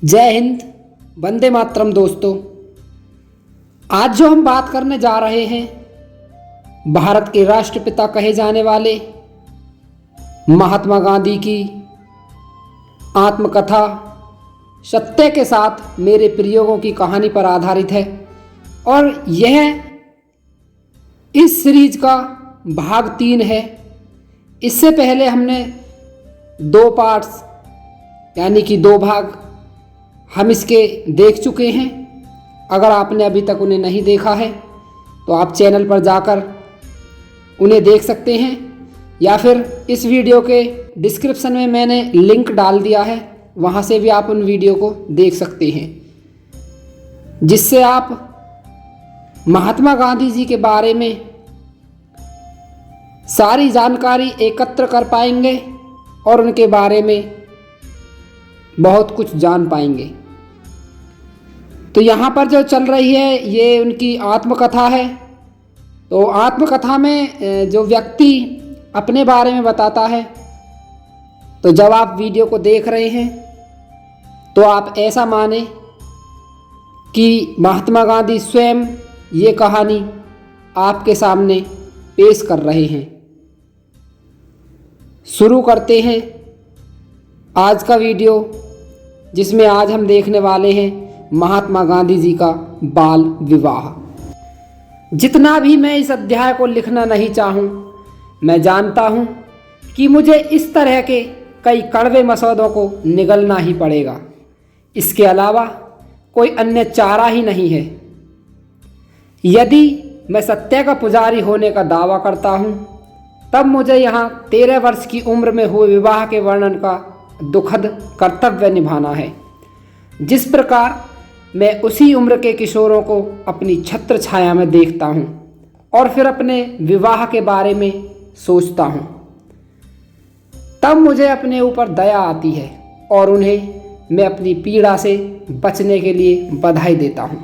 जय हिंद, वंदे मातरम। दोस्तों, आज जो हम बात करने जा रहे हैं भारत के राष्ट्रपिता कहे जाने वाले महात्मा गांधी की आत्मकथा सत्य के साथ मेरे प्रयोगों की कहानी पर आधारित है और यह इस सीरीज का भाग 3 है। इससे पहले हमने 2 पार्ट्स यानी कि 2 भाग हम इसके देख चुके हैं। अगर आपने अभी तक उन्हें नहीं देखा है तो आप चैनल पर जाकर उन्हें देख सकते हैं या फिर इस वीडियो के डिस्क्रिप्शन में मैंने लिंक डाल दिया है, वहाँ से भी आप उन वीडियो को देख सकते हैं, जिससे आप महात्मा गांधी जी के बारे में सारी जानकारी एकत्र कर पाएंगे और उनके बारे में बहुत कुछ जान पाएंगे। तो यहाँ पर जो चल रही है ये उनकी आत्मकथा है। तो आत्मकथा में जो व्यक्ति अपने बारे में बताता है, तो जब आप वीडियो को देख रहे हैं तो आप ऐसा माने कि महात्मा गांधी स्वयं ये कहानी आपके सामने पेश कर रहे हैं। शुरू करते हैं आज का वीडियो, जिसमें आज हम देखने वाले हैं महात्मा गांधी जी का बाल विवाह। जितना भी मैं इस अध्याय को लिखना नहीं चाहूँ, मैं जानता हूँ कि मुझे इस तरह के कई कड़वे मसौदों को निगलना ही पड़ेगा। इसके अलावा कोई अन्य चारा ही नहीं है। यदि मैं सत्य का पुजारी होने का दावा करता हूँ, तब मुझे यहाँ 13 वर्ष की उम्र में हुए विवाह के वर्णन का दुखद कर्तव्य निभाना है। जिस प्रकार मैं उसी उम्र के किशोरों को अपनी छत्र छाया में देखता हूँ और फिर अपने विवाह के बारे में सोचता हूँ, तब मुझे अपने ऊपर दया आती है और उन्हें मैं अपनी पीड़ा से बचने के लिए बधाई देता हूँ।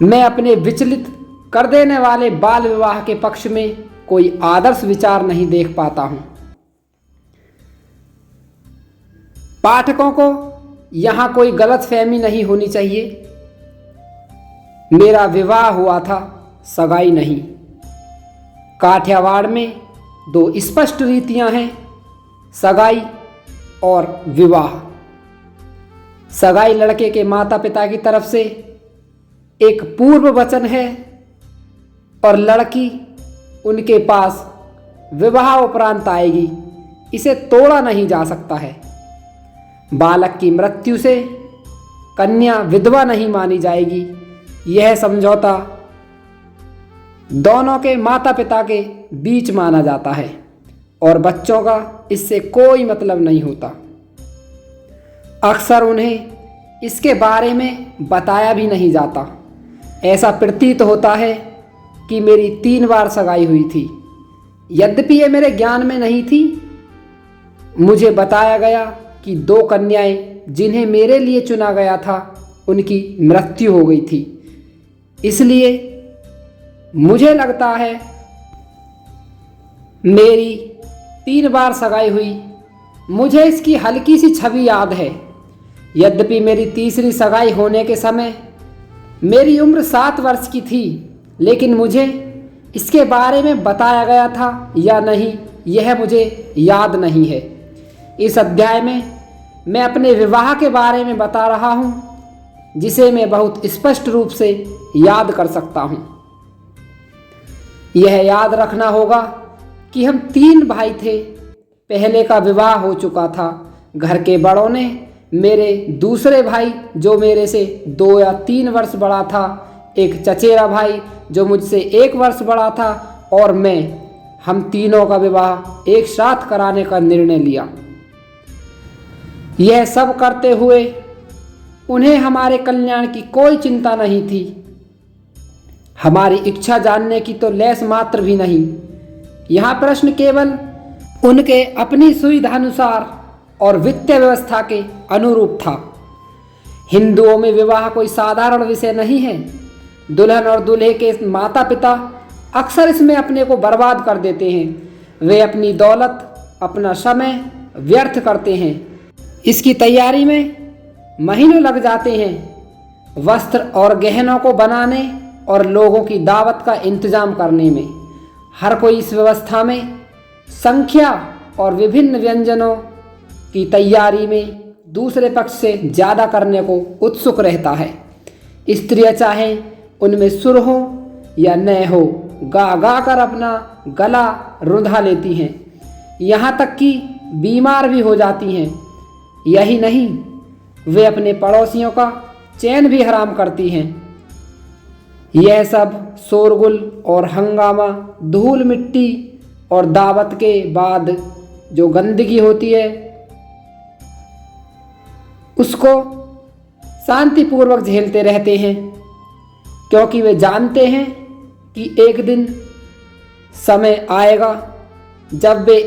मैं अपने विचलित कर देने वाले बाल विवाह के पक्ष में कोई आदर्श विचार नहीं देख पाता हूँ। पाठकों को यहाँ कोई गलतफहमी नहीं होनी चाहिए। मेरा विवाह हुआ था, सगाई नहीं। काठियावाड़ में 2 स्पष्ट रीतियाँ हैं, सगाई और विवाह। सगाई लड़के के माता पिता की तरफ से एक पूर्व वचन है और लड़की उनके पास विवाह उपरांत आएगी। इसे तोड़ा नहीं जा सकता है। बालक की मृत्यु से कन्या विधवा नहीं मानी जाएगी। यह समझौता दोनों के माता पिता के बीच माना जाता है और बच्चों का इससे कोई मतलब नहीं होता। अक्सर उन्हें इसके बारे में बताया भी नहीं जाता। ऐसा प्रतीत होता है कि मेरी 3 बार सगाई हुई थी। यद्यपि ये मेरे ज्ञान में नहीं थी। मुझे बताया गया कि 2 कन्याएं जिन्हें मेरे लिए चुना गया था, उनकी मृत्यु हो गई थी। इसलिए मुझे लगता है मेरी 3 बार सगाई हुई। मुझे इसकी हल्की सी छवि याद है। यद्यपि मेरी तीसरी सगाई होने के समय मेरी उम्र 7 वर्ष की थी, लेकिन मुझे इसके बारे में बताया गया था या नहीं, यह मुझे याद नहीं है। इस अध्याय में मैं अपने विवाह के बारे में बता रहा हूँ, जिसे मैं बहुत स्पष्ट रूप से याद कर सकता हूँ। यह याद रखना होगा कि हम 3 भाई थे। पहले का विवाह हो चुका था। घर के बड़ों ने मेरे दूसरे भाई, जो मेरे से 2 या 3 वर्ष बड़ा था, एक चचेरा भाई जो मुझसे 1 वर्ष बड़ा था, और मैं, हम तीनों का विवाह एक साथ कराने का निर्णय लिया। यह सब करते हुए उन्हें हमारे कल्याण की कोई चिंता नहीं थी। हमारी इच्छा जानने की तो लेस मात्र भी नहीं। यहाँ प्रश्न केवल उनके अपनी सुविधानुसार और वित्तीय व्यवस्था के अनुरूप था। हिंदुओं में विवाह कोई साधारण विषय नहीं है। दुल्हन और दूल्हे के माता पिता अक्सर इसमें अपने को बर्बाद कर देते हैं। वे अपनी दौलत, अपना समय व्यर्थ करते हैं। इसकी तैयारी में महीनों लग जाते हैं वस्त्र और गहनों को बनाने और लोगों की दावत का इंतजाम करने में। हर कोई इस व्यवस्था में संख्या और विभिन्न व्यंजनों की तैयारी में दूसरे पक्ष से ज़्यादा करने को उत्सुक रहता है। स्त्रियाँ चाहे उनमें सुर हो या न हो, गा गा कर अपना गला रुंधा लेती हैं, यहाँ तक कि बीमार भी हो जाती हैं। यही नहीं, वे अपने पड़ोसियों का चैन भी हराम करती हैं। यह सब शोरगुल और हंगामा, धूल मिट्टी और दावत के बाद जो गंदगी होती है उसको शांतिपूर्वक झेलते रहते हैं, क्योंकि वे जानते हैं कि एक दिन समय आएगा जब वे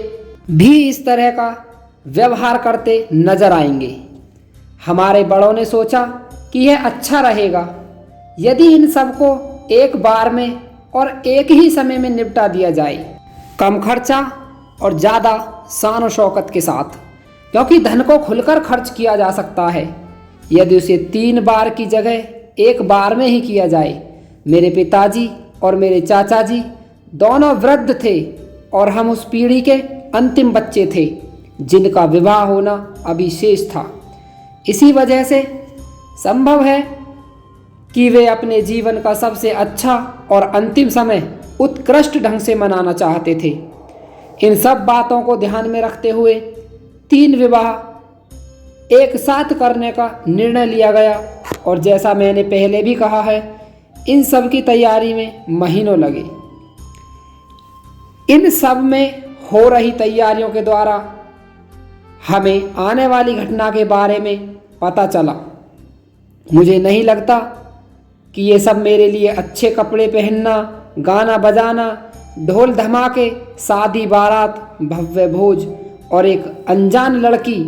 भी इस तरह का व्यवहार करते नजर आएंगे। हमारे बड़ों ने सोचा कि यह अच्छा रहेगा यदि इन सबको एक बार में और एक ही समय में निपटा दिया जाए, कम खर्चा और ज़्यादा शान और शौकत के साथ, क्योंकि धन को खुलकर खर्च किया जा सकता है यदि उसे 3 बार की जगह एक बार में ही किया जाए। मेरे पिताजी और मेरे चाचा जी दोनों वृद्ध थे और हम उस पीढ़ी के अंतिम बच्चे थे जिनका विवाह होना अभी शेष था। इसी वजह से संभव है कि वे अपने जीवन का सबसे अच्छा और अंतिम समय उत्कृष्ट ढंग से मनाना चाहते थे। इन सब बातों को ध्यान में रखते हुए 3 विवाह एक साथ करने का निर्णय लिया गया और जैसा मैंने पहले भी कहा है, इन सब की तैयारी में महीनों लगे। इन सब में हो रही तैयारियों के द्वारा हमें आने वाली घटना के बारे में पता चला। मुझे नहीं लगता कि ये सब मेरे लिए अच्छे कपड़े पहनना, गाना बजाना, ढोल धमाके, शादी बारात, भव्य भोज और एक अनजान लड़की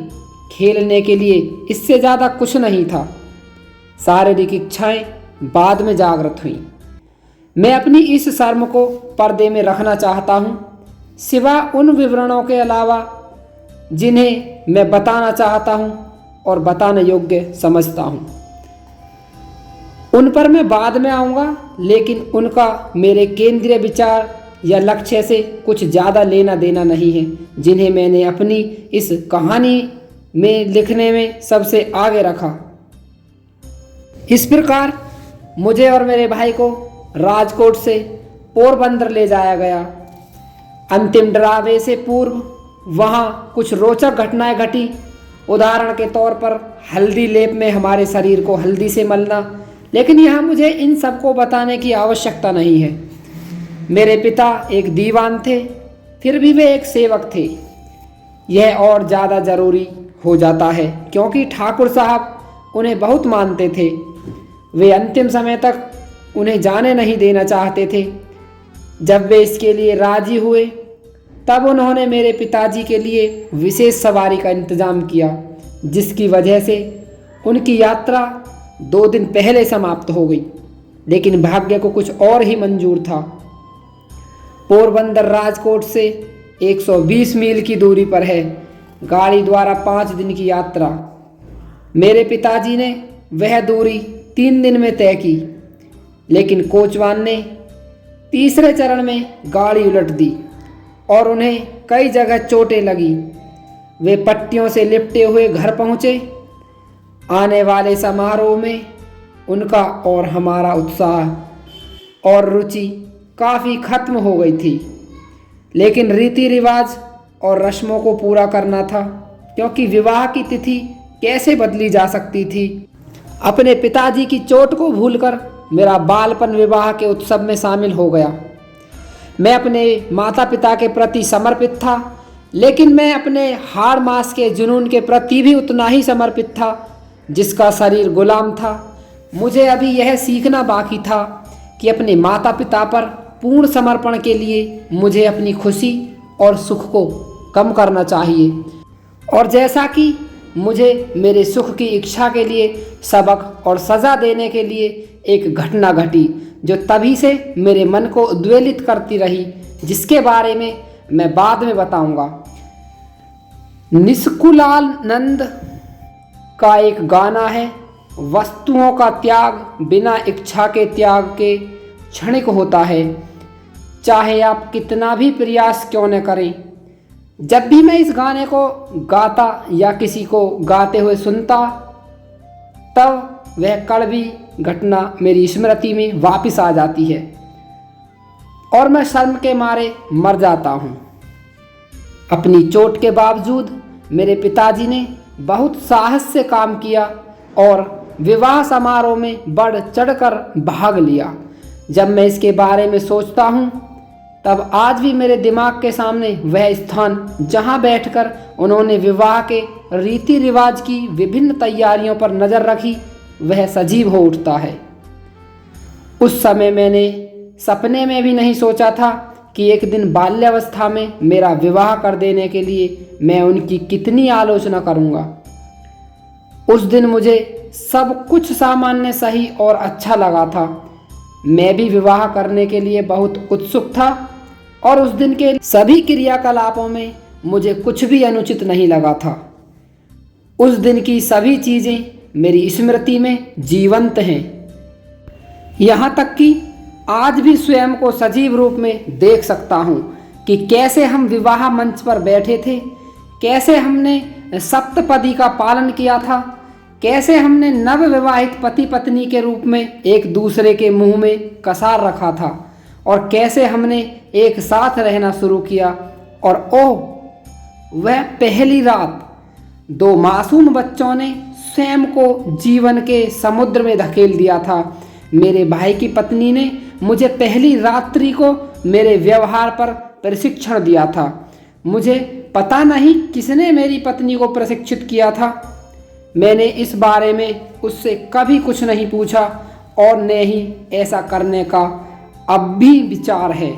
खेलने के लिए इससे ज़्यादा कुछ नहीं था। शारीरिक इच्छाएं बाद में जागृत हुई। मैं अपनी इस शर्म को पर्दे में रखना चाहता हूँ, सिवा उन विवरणों के अलावा जिन्हें मैं बताना चाहता हूँ और बताने योग्य समझता हूँ। उन पर मैं बाद में आऊँगा, लेकिन उनका मेरे केंद्रीय विचार या लक्ष्य से कुछ ज़्यादा लेना देना नहीं है, जिन्हें मैंने अपनी इस कहानी में लिखने में सबसे आगे रखा। इस प्रकार मुझे और मेरे भाई को राजकोट से पोरबंदर ले जाया गया। अंतिम डरावे से पूर्व वहाँ कुछ रोचक घटनाएं घटी। उदाहरण के तौर पर हल्दी लेप में हमारे शरीर को हल्दी से मलना, लेकिन यहाँ मुझे इन सबको बताने की आवश्यकता नहीं है। मेरे पिता एक दीवान थे, फिर भी वे एक सेवक थे। यह और ज़्यादा ज़रूरी हो जाता है क्योंकि ठाकुर साहब उन्हें बहुत मानते थे। वे अंतिम समय तक उन्हें जाने नहीं देना चाहते थे। जब वे इसके लिए राजी हुए तब उन्होंने मेरे पिताजी के लिए विशेष सवारी का इंतज़ाम किया, जिसकी वजह से उनकी यात्रा 2 दिन पहले समाप्त हो गई। लेकिन भाग्य को कुछ और ही मंजूर था। पोरबंदर राजकोट से 120 मील की दूरी पर है। गाड़ी द्वारा 5 दिन की यात्रा। मेरे पिताजी ने वह दूरी 3 दिन में तय की, लेकिन कोचवान ने तीसरे चरण में गाड़ी उलट दी और उन्हें कई जगह चोटें लगी। वे पट्टियों से लिपटे हुए घर पहुँचे। आने वाले समारोह में उनका और हमारा उत्साह और रुचि काफ़ी खत्म हो गई थी, लेकिन रीति रिवाज और रस्मों को पूरा करना था, क्योंकि विवाह की तिथि कैसे बदली जा सकती थी। अपने पिताजी की चोट को भूलकर मेरा बालपन विवाह के उत्सव में शामिल हो गया। मैं अपने माता पिता के प्रति समर्पित था, लेकिन मैं अपने हाड़ मांस के जुनून के प्रति भी उतना ही समर्पित था जिसका शरीर गुलाम था। मुझे अभी यह सीखना बाकी था कि अपने माता पिता पर पूर्ण समर्पण के लिए मुझे अपनी खुशी और सुख को कम करना चाहिए। और जैसा कि मुझे मेरे सुख की इच्छा के लिए सबक और सज़ा देने के लिए एक घटना घटी जो तभी से मेरे मन को उद्वेलित करती रही, जिसके बारे में मैं बाद में बताऊंगा। निष्कुलानंद का एक गाना है, वस्तुओं का त्याग बिना इच्छा के त्याग के क्षणिक होता है, चाहे आप कितना भी प्रयास क्यों न करें। जब भी मैं इस गाने को गाता या किसी को गाते हुए सुनता, तब वह कड़वी घटना मेरी स्मृति में वापस आ जाती है और मैं शर्म के मारे मर जाता हूँ। अपनी चोट के बावजूद मेरे पिताजी ने बहुत साहस से काम किया और विवाह समारोह में बढ़ चढ़कर भाग लिया। जब मैं इसके बारे में सोचता हूँ, तब आज भी मेरे दिमाग के सामने वह स्थान जहाँ बैठकर उन्होंने विवाह के रीति रिवाज की विभिन्न तैयारियों पर नज़र रखी, वह सजीव हो उठता है। उस समय मैंने सपने में भी नहीं सोचा था कि एक दिन बाल्यावस्था में मेरा विवाह कर देने के लिए मैं उनकी कितनी आलोचना करूँगा। उस दिन मुझे सब कुछ सामान्य, सही और अच्छा लगा था। मैं भी विवाह करने के लिए बहुत उत्सुक था और उस दिन के सभी क्रियाकलापों में मुझे कुछ भी अनुचित नहीं लगा था। उस दिन की सभी चीज़ें मेरी स्मृति में जीवंत हैं, यहाँ तक कि आज भी स्वयं को सजीव रूप में देख सकता हूँ कि कैसे हम विवाह मंच पर बैठे थे, कैसे हमने सप्तपदी का पालन किया था, कैसे हमने नवविवाहित पति पत्नी के रूप में एक दूसरे के मुंह में कसार रखा था और कैसे हमने एक साथ रहना शुरू किया। और ओह, वह पहली रात 2 मासूम बच्चों ने स्वयं को जीवन के समुद्र में धकेल दिया था। मेरे भाई की पत्नी ने मुझे पहली रात्रि को मेरे व्यवहार पर प्रशिक्षण दिया था। मुझे पता नहीं किसने मेरी पत्नी को प्रशिक्षित किया था। मैंने इस बारे में उससे कभी कुछ नहीं पूछा और न ही ऐसा करने का अब भी विचार है।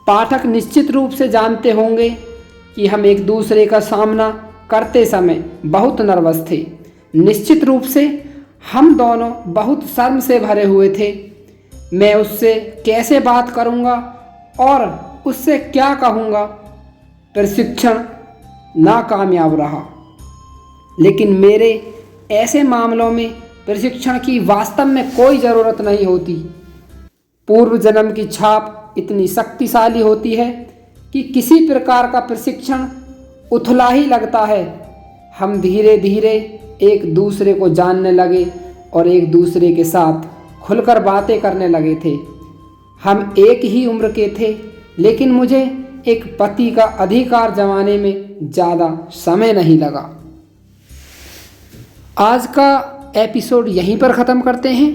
पाठक निश्चित रूप से जानते होंगे कि हम एक दूसरे का सामना करते समय बहुत नर्वस थे। निश्चित रूप से हम दोनों बहुत शर्म से भरे हुए थे। मैं उससे कैसे बात करूंगा और उससे क्या कहूंगा। प्रशिक्षण नाकामयाब रहा, लेकिन मेरे ऐसे मामलों में प्रशिक्षण की वास्तव में कोई ज़रूरत नहीं होती। पूर्व जन्म की छाप इतनी शक्तिशाली होती है कि किसी प्रकार का प्रशिक्षण उथला ही लगता है। हम धीरे धीरे एक दूसरे को जानने लगे और एक दूसरे के साथ खुलकर बातें करने लगे थे। हम एक ही उम्र के थे, लेकिन मुझे एक पति का अधिकार जमाने में ज़्यादा समय नहीं लगा। आज का एपिसोड यहीं पर ख़त्म करते हैं।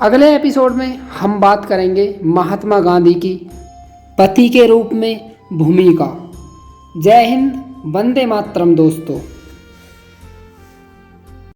अगले एपिसोड में हम बात करेंगे महात्मा गांधी की पति के रूप में भूमिका। जय हिंद, वंदे मातरम दोस्तों।